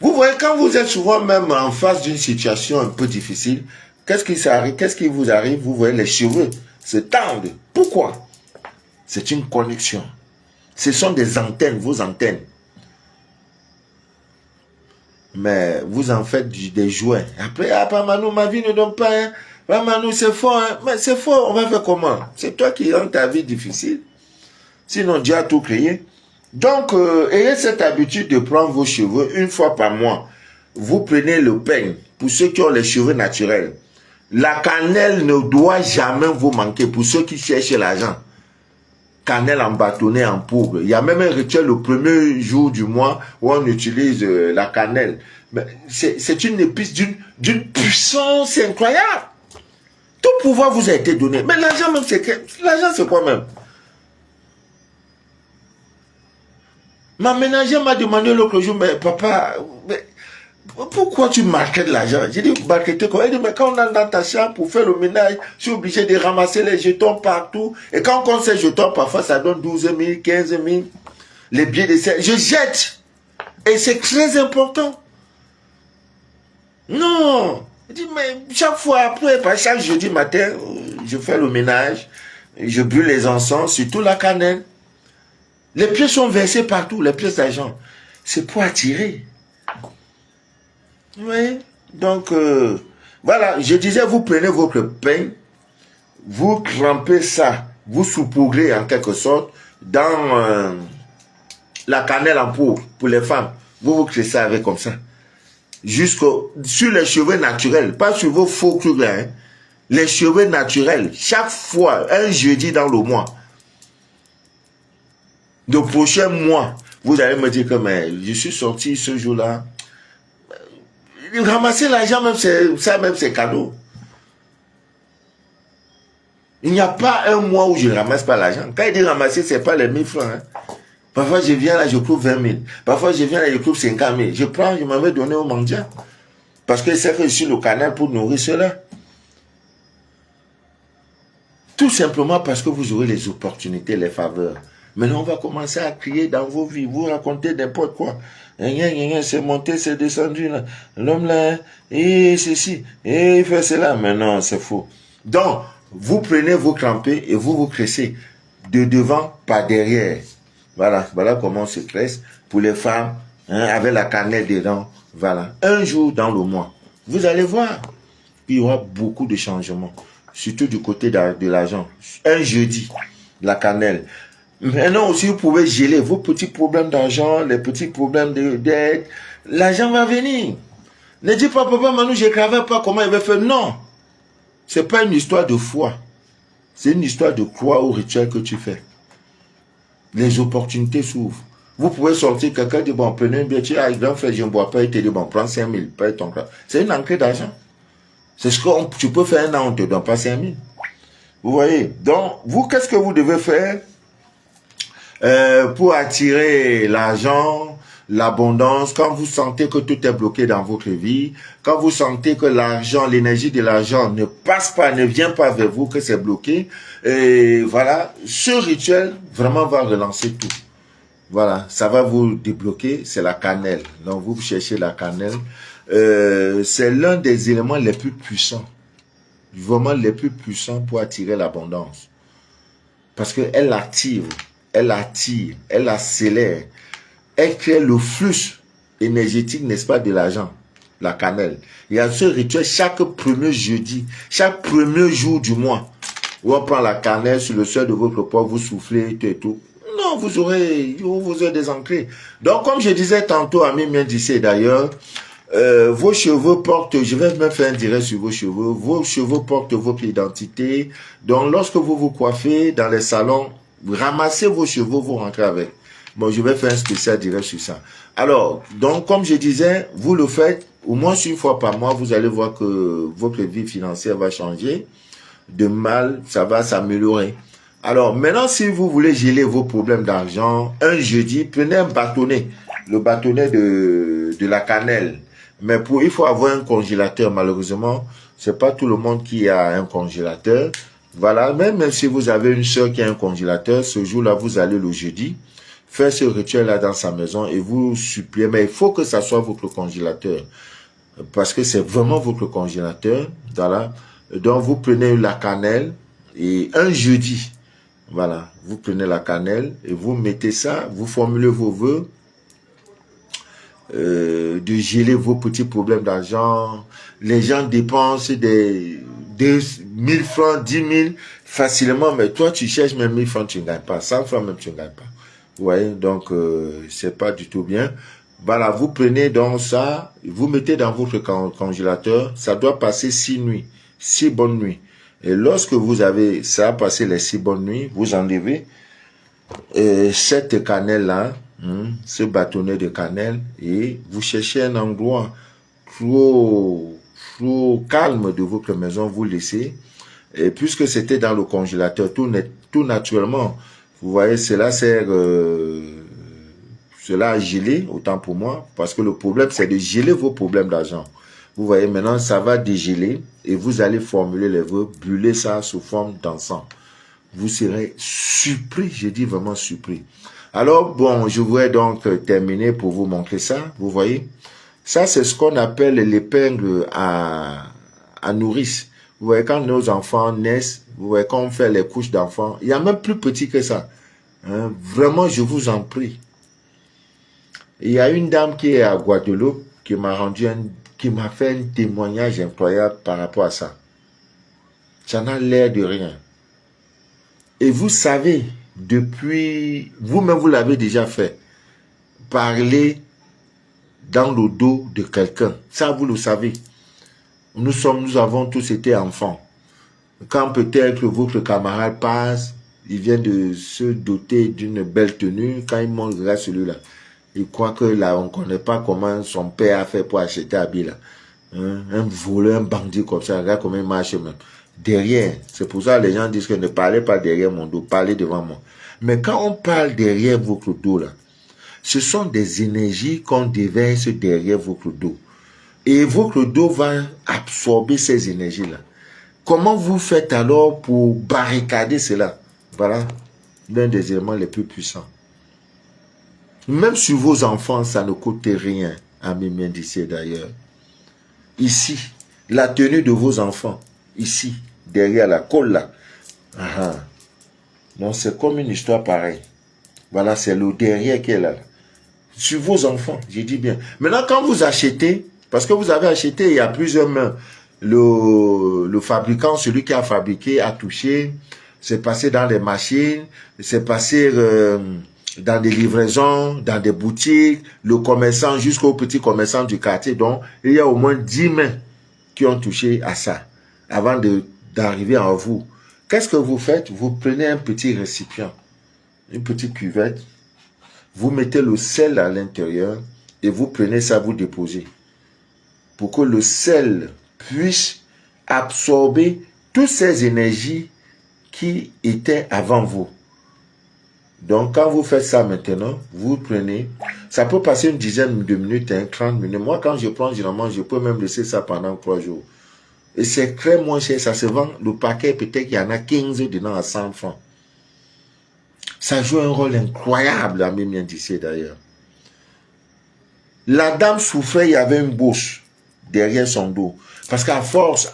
Vous voyez, quand vous êtes souvent même en face d'une situation un peu difficile, qu'est-ce qui vous arrive? Vous voyez, les cheveux se tendent. Pourquoi? C'est une connexion. Ce sont des antennes, vos antennes. Mais vous en faites des jouets. Après, Manou, ma vie ne donne pas. Hein. Manou, c'est fort. Hein. Mais c'est fort, on va faire comment? C'est toi qui rends ta vie difficile. Sinon, Dieu a tout créé. Donc, ayez cette habitude de prendre vos cheveux une fois par mois. Vous prenez le peigne pour ceux qui ont les cheveux naturels. La cannelle ne doit jamais vous manquer pour ceux qui cherchent l'argent. Cannelle en bâtonnet, en poudre. Il y a même un rituel le premier jour du mois où on utilise la cannelle. C'est une épice d'une puissance incroyable. Tout pouvoir vous a été donné. Mais l'argent même, c'est quoi même? Ma ménagère m'a demandé l'autre jour, mais papa, pourquoi tu marquais de l'argent? J'ai dit, marquer quoi? Elle dit, mais quand on est dans ta chambre pour faire le ménage, je suis obligé de ramasser les jetons partout. Et quand on compte ces jetons, parfois ça donne 12 000, 15 000. Les billets de sel, je jette. Et c'est très important. Non. Je dis, mais chaque fois après, chaque jeudi matin, je fais le ménage, je brûle les encens, surtout la cannelle. Les pièces sont versées partout, les pièces d'argent. C'est pour attirer. Oui. Donc, voilà, je disais, vous prenez votre pain, vous trempez ça, vous saupoudrez en quelque sorte dans la cannelle en poudre pour les femmes. Vous créez ça avec comme ça. Sur les cheveux naturels, pas sur vos faux trucs là. Hein. Les cheveux naturels, chaque fois, un jeudi dans le mois. Le prochain mois, vous allez me dire que mais, je suis sorti ce jour-là. Ramasser l'argent, même c'est cadeau. Il n'y a pas un mois où je ne ramasse pas l'argent. Quand il dit ramasser, ce n'est pas les 1000 francs. Hein. Parfois, je viens là, je trouve 20 000. Parfois, je viens là, je trouve 50 000. Je prends, je m'en vais donner aux mendiants. Parce que c'est que je suis le canal pour nourrir cela. Tout simplement parce que vous aurez les opportunités, les faveurs. Maintenant, on va commencer à crier dans vos vies, vous racontez n'importe quoi. C'est monté, c'est descendu là. L'homme là, et ceci, et il fait cela. Mais non, c'est faux. Donc, vous prenez vos crampés et vous cressez de devant par derrière. Voilà, voilà comment on se tresse. Pour les femmes, hein, avec la cannelle dedans. Voilà. Un jour dans le mois. Vous allez voir. Il y aura beaucoup de changements. Surtout du côté de l'argent. Un jeudi, la cannelle. Maintenant aussi, vous pouvez geler vos petits problèmes d'argent, les petits problèmes d'aide. L'argent va venir. Ne dis pas, papa, Manu, je ne savais pas comment il va faire. Non. Ce n'est pas une histoire de foi. C'est une histoire de croire au rituel que tu fais. Les opportunités s'ouvrent. Vous pouvez sortir, quelqu'un dit, bon, prenez un billet, tu as grand frère, je ne bois pas, il te dit, bon, prends 5 000, paye ton crâne. C'est une entrée d'argent. C'est ce que tu peux faire un an, on ne te donne pas 5 000. Vous voyez? Donc, vous, qu'est-ce que vous devez faire pour attirer l'argent, l'abondance, quand vous sentez que tout est bloqué dans votre vie, quand vous sentez que l'argent, l'énergie de l'argent ne passe pas, ne vient pas vers vous, que c'est bloqué, et voilà, ce rituel vraiment va relancer tout. Voilà, ça va vous débloquer, c'est la cannelle. Donc vous cherchez la cannelle. C'est l'un des éléments les plus puissants, vraiment les plus puissants pour attirer l'abondance. Parce qu'elle attire, elle accélère, elle crée le flux énergétique, n'est-ce pas, de l'argent, la cannelle. Il y a ce rituel chaque premier jeudi, chaque premier jour du mois, où on prend la cannelle sur le sol de votre pot, vous soufflez et tout. Non, vous aurez des ancrés. Donc, comme je disais tantôt à Mimien d'ici d'ailleurs, vos cheveux portent, je vais même faire un direct sur vos cheveux portent votre identité. Donc, lorsque vous vous coiffez dans les salons, vous ramassez vos cheveux, vous rentrez avec. Bon, je vais faire un spécial direct sur ça. Alors, donc, comme je disais, vous le faites au moins une fois par mois, vous allez voir que votre vie financière va changer. De mal, ça va s'améliorer. Alors, maintenant, si vous voulez geler vos problèmes d'argent, un jeudi, prenez un bâtonnet, le bâtonnet de la cannelle. Mais il faut avoir un congélateur, malheureusement. C'est pas tout le monde qui a un congélateur. Voilà, même si vous avez une soeur qui a un congélateur, ce jour-là, vous allez le jeudi, faire ce rituel-là dans sa maison et vous suppliez. Mais il faut que ça soit votre congélateur. Parce que c'est vraiment votre congélateur. Voilà. Donc, vous prenez la cannelle et un jeudi, voilà, vous prenez la cannelle et vous mettez ça, vous formulez vos vœux, de geler vos petits problèmes d'argent. Les gens dépensent des 1000 francs, 10 000 facilement, mais toi tu cherches même 1000 francs, tu ne gagnes pas, 100 francs même tu ne gagnes pas. Vous voyez, donc c'est pas du tout bien. Voilà, vous prenez donc ça, vous mettez dans votre congélateur, ça doit passer 6 nuits, 6 bonnes nuits. Et lorsque vous avez ça passé les 6 bonnes nuits, vous enlevez cette cannelle-là, ce bâtonnet de cannelle, et vous cherchez un endroit trop calme de votre maison, vous laissez. Et puisque c'était dans le congélateur, tout naturellement, vous voyez, cela sert, cela a gelé, autant pour moi, parce que le problème, c'est de geler vos problèmes d'argent. Vous voyez, maintenant, ça va dégeler et vous allez formuler les vœux, brûler ça sous forme d'encens. Vous serez surpris, je dis vraiment surpris. Alors, bon, je voudrais donc terminer pour vous montrer ça. Vous voyez, ça, c'est ce qu'on appelle l'épingle à nourrice. Vous voyez, quand nos enfants naissent, vous voyez, quand on fait les couches d'enfants, il y a même plus petit que ça. Hein? Vraiment, je vous en prie. Il y a une dame qui est à Guadeloupe qui m'a fait un témoignage incroyable par rapport à ça. Ça n'a l'air de rien. Et vous savez, depuis, vous-même vous l'avez déjà fait, parler dans le dos de quelqu'un. Ça, vous le savez. Nous avons tous été enfants. Quand peut-être votre camarade passe, il vient de se doter d'une belle tenue, quand il monte là, celui-là, il croit que là, on ne connaît pas comment son père a fait pour acheter habit là. Un voleur, un bandit comme ça, regarde comment il marche même. Derrière, c'est pour ça que les gens disent que ne parlez pas derrière mon dos, parlez devant moi. Mais quand on parle derrière votre dos là, ce sont des énergies qu'on déverse derrière votre dos. Et votre dos va absorber ces énergies-là. Comment vous faites alors pour barricader cela? Voilà l'un des éléments les plus puissants. Même sur vos enfants, ça ne coûte rien. Ami d'ici d'ailleurs. Ici, la tenue de vos enfants. Ici, derrière la colle là. Donc c'est comme une histoire pareille. Voilà, c'est le derrière qui est là. Sur vos enfants, j'ai dit bien. Maintenant, quand vous achetez, parce que vous avez acheté, il y a plusieurs mains. Le fabricant, celui qui a fabriqué, a touché, c'est passé dans les machines, c'est passé dans des livraisons, dans des boutiques, le commerçant jusqu'au petit commerçant du quartier. Donc, il y a au moins 10 mains qui ont touché à ça avant d'arriver à vous. Qu'est-ce que vous faites? Vous prenez un petit récipient, une petite cuvette, vous mettez le sel à l'intérieur et vous prenez ça, vous déposez. Pour que le sel puisse absorber toutes ces énergies qui étaient avant vous. Donc, quand vous faites ça maintenant, vous prenez, ça peut passer une dizaine de minutes, 30 minutes. Moi, quand je prends, généralement, je peux même laisser ça pendant 3 jours. Et c'est très moins cher, ça se vend, le paquet, peut-être qu'il y en a 15 dedans à 100 francs. Ça joue un rôle incroyable, la même d'ici d'ailleurs. La dame souffrait, il y avait une bouche derrière son dos. Parce qu'à force,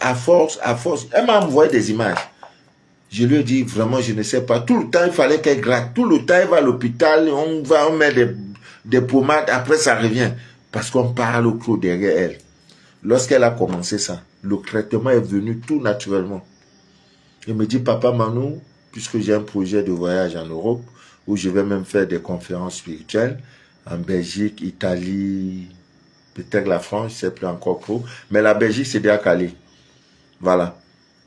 elle m'a envoyé des images. Je lui ai dit, vraiment, je ne sais pas. Tout le temps, il fallait qu'elle gratte. Tout le temps, elle va à l'hôpital, on met des pommades, après ça revient. Parce qu'on parle au clos derrière elle. Lorsqu'elle a commencé ça, le traitement est venu tout naturellement. Il me dit, papa Manu, puisque j'ai un projet de voyage en Europe, où je vais même faire des conférences spirituelles, en Belgique, Italie, peut-être la France, je ne sais plus encore trop, mais la Belgique, c'est déjà calé. Voilà.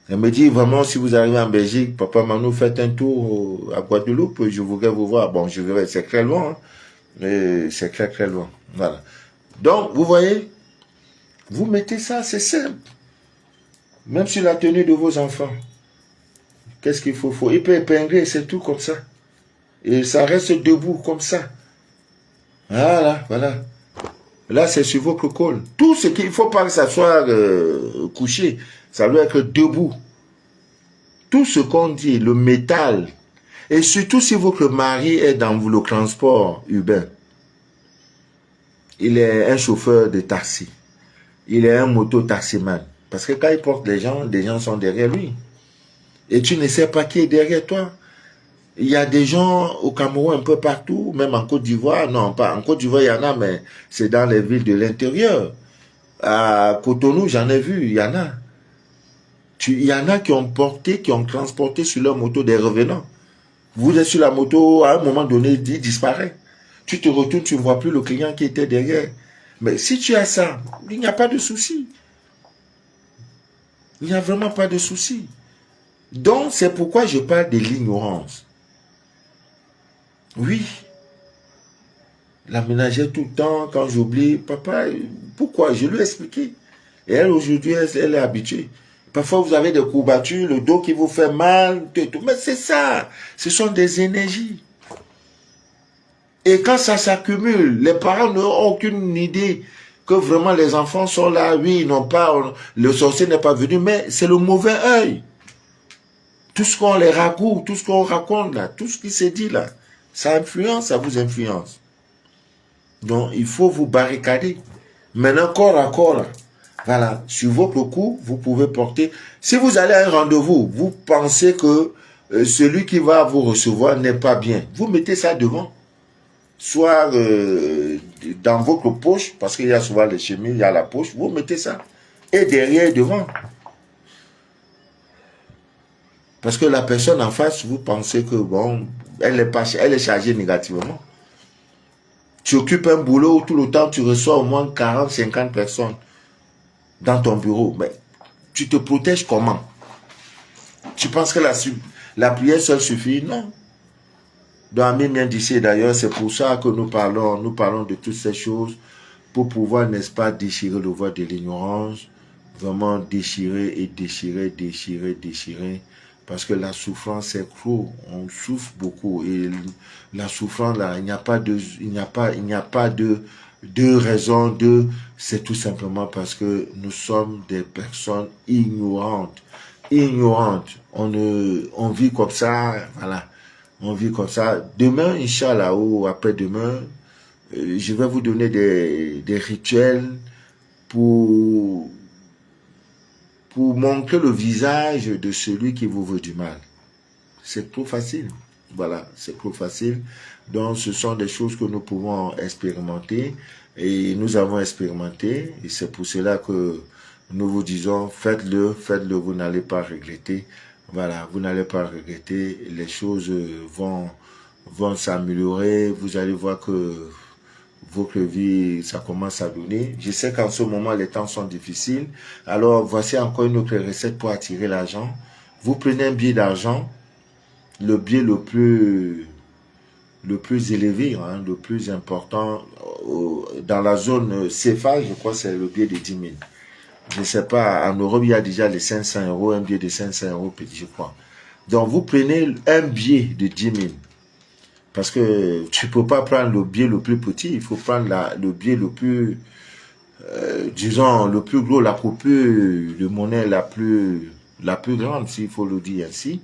Elle me dit, vraiment, si vous arrivez en Belgique, papa Manu, faites un tour à Guadeloupe, je voudrais vous voir. Bon, je verrai, c'est très loin, hein, mais c'est très, très loin. Voilà. Donc, vous voyez, vous mettez ça, c'est simple. Même sur la tenue de vos enfants. Qu'est-ce qu'il faut? Il peut épingler, c'est tout comme ça. Et ça reste debout comme ça. Voilà, voilà. Là, c'est sur votre col. Tout ce qu'il ne faut pas que ça soit couché. Ça doit être debout. Tout ce qu'on dit, le métal. Et surtout si votre mari est dans le transport urbain. Il est un chauffeur de taxi. Il est un moto-taximan. Parce que quand il porte les gens sont derrière lui. Et tu ne sais pas qui est derrière toi. Il y a des gens au Cameroun un peu partout, même en Côte d'Ivoire. Non, pas en Côte d'Ivoire, il y en a, mais c'est dans les villes de l'intérieur. À Cotonou, j'en ai vu, il y en a. Il y en a qui ont porté, qui ont transporté sur leur moto des revenants. Vous êtes sur la moto, à un moment donné, il disparaît. Tu te retournes, tu ne vois plus le client qui était derrière. Mais si tu as ça, il n'y a pas de souci. Il n'y a vraiment pas de souci. Donc, c'est pourquoi je parle de l'ignorance. Oui. La ménagère tout le temps, quand j'oublie, papa, pourquoi? Je lui ai expliqué. Et elle, aujourd'hui, elle est habituée. Parfois, vous avez des courbatures, le dos qui vous fait mal, tout. Mais c'est ça. Ce sont des énergies. Et quand ça s'accumule, les parents n'ont aucune idée que vraiment les enfants sont là. Oui, ils n'ont pas, le sorcier n'est pas venu, mais c'est le mauvais œil. Tout ce qu'on les raconte, tout ce qu'on raconte là, tout ce qui s'est dit là, ça influence, ça vous influence. Donc, il faut vous barricader. Maintenant, corps à corps, là, voilà, sur votre cou, vous pouvez porter. Si vous allez à un rendez-vous, vous pensez que celui qui va vous recevoir n'est pas bien, vous mettez ça devant. Soit dans votre poche, parce qu'il y a souvent les chemises, il y a la poche, vous mettez ça. Et derrière, devant. Parce que la personne en face, vous pensez que, bon, elle est chargée négativement. Tu occupes un boulot où tout le temps, tu reçois au moins 40, 50 personnes dans ton bureau. Mais tu te protèges comment? Tu penses que la prière seule suffit? Non. Dans Amimien d'ici, d'ailleurs, c'est pour ça que nous parlons de toutes ces choses, pour pouvoir, n'est-ce pas, déchirer le voile de l'ignorance, vraiment déchirer et déchirer, déchirer, déchirer. Parce que la souffrance est trop, on souffre beaucoup et la souffrance là, il n'y a pas de raison c'est tout simplement parce que nous sommes des personnes ignorantes, on vit comme ça, voilà, on vit comme ça. Demain, Inch'Allah, ou après-demain, je vais vous donner des rituels pour montrer le visage de celui qui vous veut du mal. C'est trop facile. Voilà, c'est trop facile. Donc, ce sont des choses que nous pouvons expérimenter et nous avons expérimenté. Et c'est pour cela que nous vous disons, faites-le, faites-le, vous n'allez pas regretter. Voilà, vous n'allez pas regretter. Les choses vont s'améliorer. Vous allez voir que votre vie, ça commence à donner. Je sais qu'en ce moment, les temps sont difficiles. Alors, voici encore une autre recette pour attirer l'argent. Vous prenez un billet d'argent, le billet le plus élevé, hein, le plus important, dans la zone CFA, je crois que c'est le billet de 10 000. Je ne sais pas, en Europe, il y a déjà les 500 euros, un billet de 500 euros, je crois. Donc, vous prenez un billet de 10 000. Parce que tu ne peux pas prendre le billet le plus petit, il faut prendre le billet le plus, disons, le plus gros, la coupure de monnaie la plus grande, s'il faut le dire ainsi.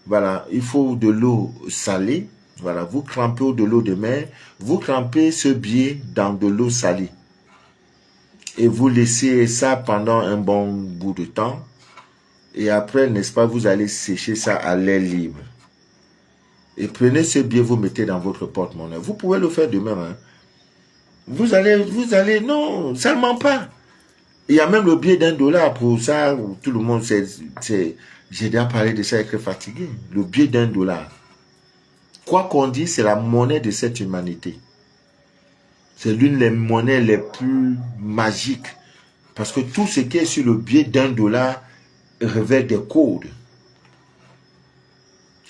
Voilà, il faut de l'eau salée. Voilà, vous trempez de l'eau de mer, vous trempez ce billet dans de l'eau salée. Et vous laissez ça pendant un bon bout de temps. Et après, n'est-ce pas, vous allez sécher ça à l'air libre. Et prenez ce billet, vous mettez dans votre porte-monnaie. Vous pouvez le faire demain. Hein. Vous allez, non, ça ne ment pas. Il y a même le billet $1 pour ça, où tout le monde sait, j'ai déjà parlé de ça avec fatigué. Le billet $1. Quoi qu'on dise, c'est la monnaie de cette humanité. C'est l'une des monnaies les plus magiques. Parce que tout ce qui est sur le billet $1 révèle des codes.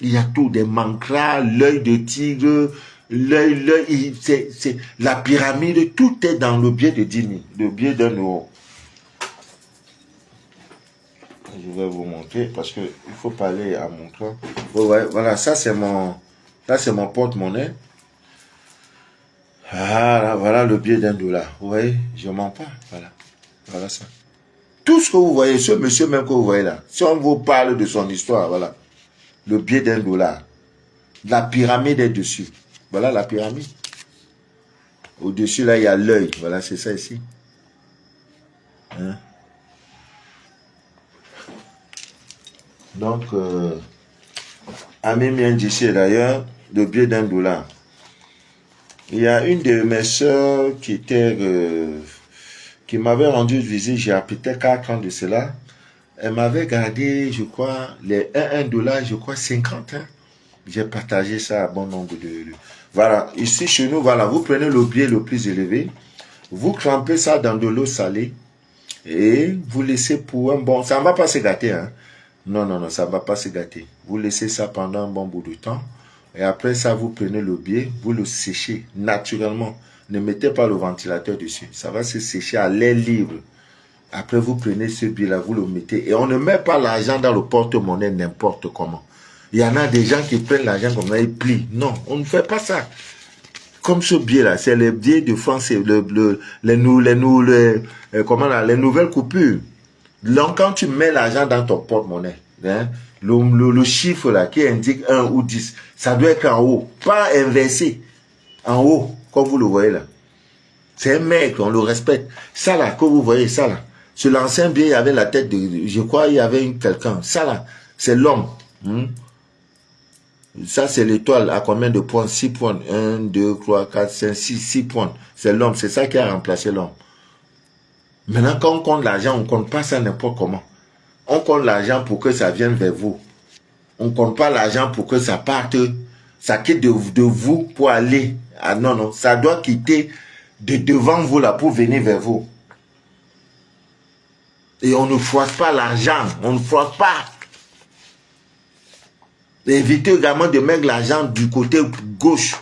Il y a tout, des mancras, l'œil de tigre, l'œil, c'est la pyramide, tout est dans le billet de 10 000, le billet €1. Je vais vous montrer parce qu'il faut parler à mon temps. Ouais, voilà, ça c'est mon porte-monnaie. Voilà le billet $1. Vous voyez, je ne mens pas. Voilà ça. Tout ce que vous voyez, ce monsieur même que vous voyez là, si on vous parle de son histoire, voilà. Le billet $1. La pyramide est dessus. Voilà la pyramide. Au-dessus, là, il y a l'œil. Voilà, c'est ça ici. Hein? Donc, Ami Miendiché, d'ailleurs, le billet $1. Il y a une de mes soeurs qui m'avait rendu visite, j'ai peut-être 4 ans de cela. Elle m'avait gardé, je crois, les $1, je crois, 50. Hein. J'ai partagé ça à bon nombre de... Voilà, ici chez nous, voilà, vous prenez le billet le plus élevé, vous trempez ça dans de l'eau salée et vous laissez pour un bon... Ça ne va pas se gâter, hein. Non, ça ne va pas se gâter. Vous laissez ça pendant un bon bout de temps et après ça, vous prenez le billet, vous le séchez naturellement. Ne mettez pas le ventilateur dessus. Ça va se sécher à l'air libre. Après, vous prenez ce billet-là, vous le mettez. Et on ne met pas l'argent dans le porte-monnaie n'importe comment. Il y en a des gens qui prennent l'argent comme ça, ils plient. Non, on ne fait pas ça. Comme ce billet-là, c'est le billet de France, les nouvelles coupures. Donc, quand tu mets l'argent dans ton porte-monnaie, hein, le chiffre là qui indique 1 ou 10, ça doit être en haut, pas inversé. En haut, comme vous le voyez là. C'est un mec, on le respecte. Ça là, que vous voyez, ça là. Sur l'ancien billet, il y avait la tête de... Je crois il y avait quelqu'un. Ça là, c'est l'homme. Ça, c'est l'étoile. À combien de points? 6 points. 1, 2, 3, 4, 5, 6 points. C'est l'homme. C'est ça qui a remplacé l'homme. Maintenant, quand on compte l'argent, on ne compte pas ça n'importe comment. On compte l'argent pour que ça vienne vers vous. On ne compte pas l'argent pour que ça parte. Ça quitte de vous pour aller. Ah non. Ça doit quitter de devant vous là pour venir vers vous. Et on ne froisse pas l'argent. On ne froisse pas. Évitez également de mettre l'argent du côté gauche.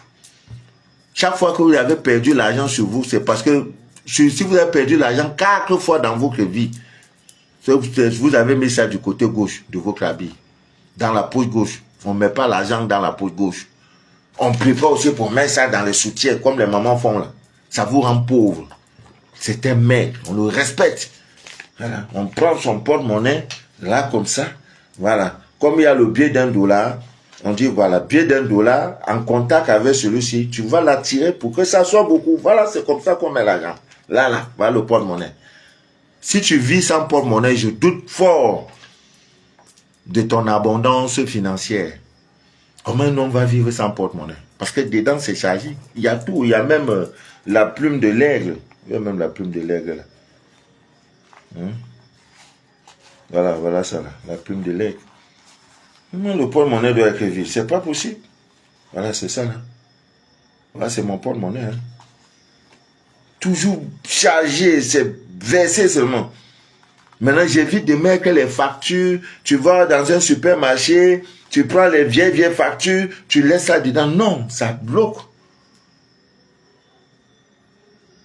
Chaque fois que vous avez perdu l'argent sur vous, c'est parce que si vous avez perdu l'argent 4 fois dans votre vie, vous avez mis ça du côté gauche de votre habit. Dans la poche gauche. On ne met pas l'argent dans la poche gauche. On ne prie pas aussi pour mettre ça dans les soutiens comme les mamans font là. Ça vous rend pauvre. C'est un maître. On le respecte. Voilà. On prend son porte-monnaie là comme ça. Voilà. Comme il y a le billet $1, on dit voilà, billet $1 en contact avec celui-ci, tu vas l'attirer pour que ça soit beaucoup. Voilà, c'est comme ça qu'on met l'argent. Là, voilà le porte-monnaie. Si tu vis sans porte-monnaie, je doute fort de ton abondance financière. Comment un homme va vivre sans porte-monnaie? Parce que dedans, c'est chargé. Il y a tout. Il y a même la plume de l'aigle. Il y a même la plume de l'aigle là. Hein? Voilà, voilà ça là. La plume de l'aigle. Comment le porte-monnaie doit être vide? C'est pas possible. Voilà, c'est ça là. Voilà, c'est mon porte-monnaie. Hein. Toujours chargé, c'est versé seulement. Maintenant, j'évite de mettre les factures. Tu vas dans un supermarché, tu prends les vieilles factures, tu laisses ça dedans. Non, ça bloque.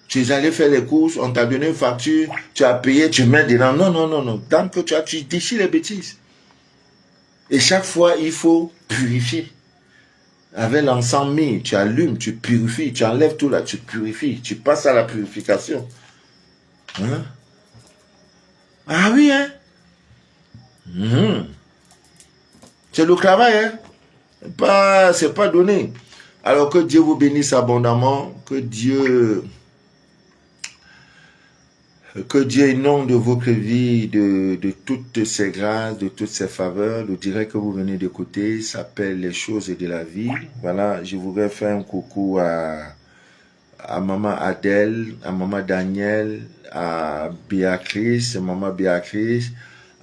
Tu es allé faire les courses, on t'a donné une facture, tu as payé, tu mets dedans. Non, non, non, non. Tant que tu déchires les bêtises. Et chaque fois, il faut purifier. Avec l'encens mis, tu allumes, tu purifies, tu enlèves tout là, tu purifies, tu passes à la purification. Hein? Ah oui, hein? C'est le travail, hein? C'est pas donné. Alors que Dieu vous bénisse abondamment, que Dieu inonde votre vie de toutes ces grâces, de toutes ces faveurs. Le direct que vous venez d'écouter s'appelle Les choses de la vie. Voilà, je voudrais faire un coucou à maman Adèle, à maman Daniel, à Béatrice, maman Béatrice,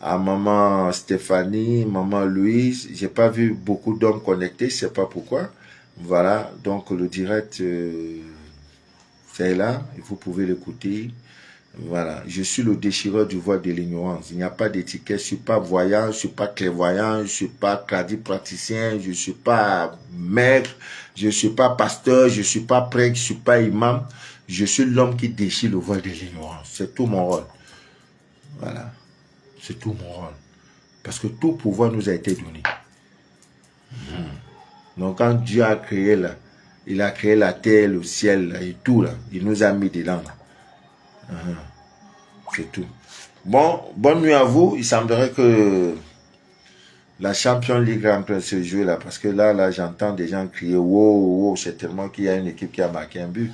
à maman Stéphanie, maman Louise. J'ai pas vu beaucoup d'hommes connectés, je sais pas pourquoi. Voilà, donc le direct, c'est là, vous pouvez l'écouter. Voilà, je suis le déchireur du voile de l'ignorance. Il n'y a pas d'étiquette, je suis pas voyant, je suis pas clairvoyant, je suis pas praticien, je suis pas maître, je suis pas pasteur, je suis pas prêtre, je suis pas imam. Je suis l'homme qui déchire le voile de l'ignorance. C'est tout mon rôle. Voilà, c'est tout mon rôle. Parce que tout pouvoir nous a été donné. Donc quand Dieu a créé là, il a créé la terre, le ciel là, et tout là, il nous a mis dedans là. C'est tout. Bon, bonne nuit à vous. Il semblerait que la Champions League est en train de se jouer là. Parce que là j'entends des gens crier wow, wow. C'est tellement qu'il y a une équipe qui a marqué un but.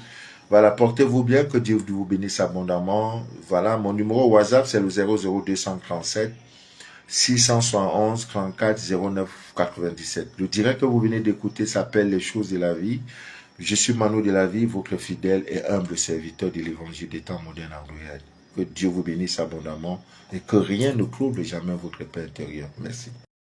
Voilà, portez-vous bien. Que Dieu vous bénisse abondamment. Voilà, mon numéro WhatsApp, c'est le 00237 671 34 09 97. Le direct que vous venez d'écouter s'appelle Les choses de la vie. Je suis Manu de la vie, votre fidèle et humble serviteur de l'évangile des temps modernes en Guyane. Que Dieu vous bénisse abondamment et que rien ne trouble jamais votre paix intérieure. Merci.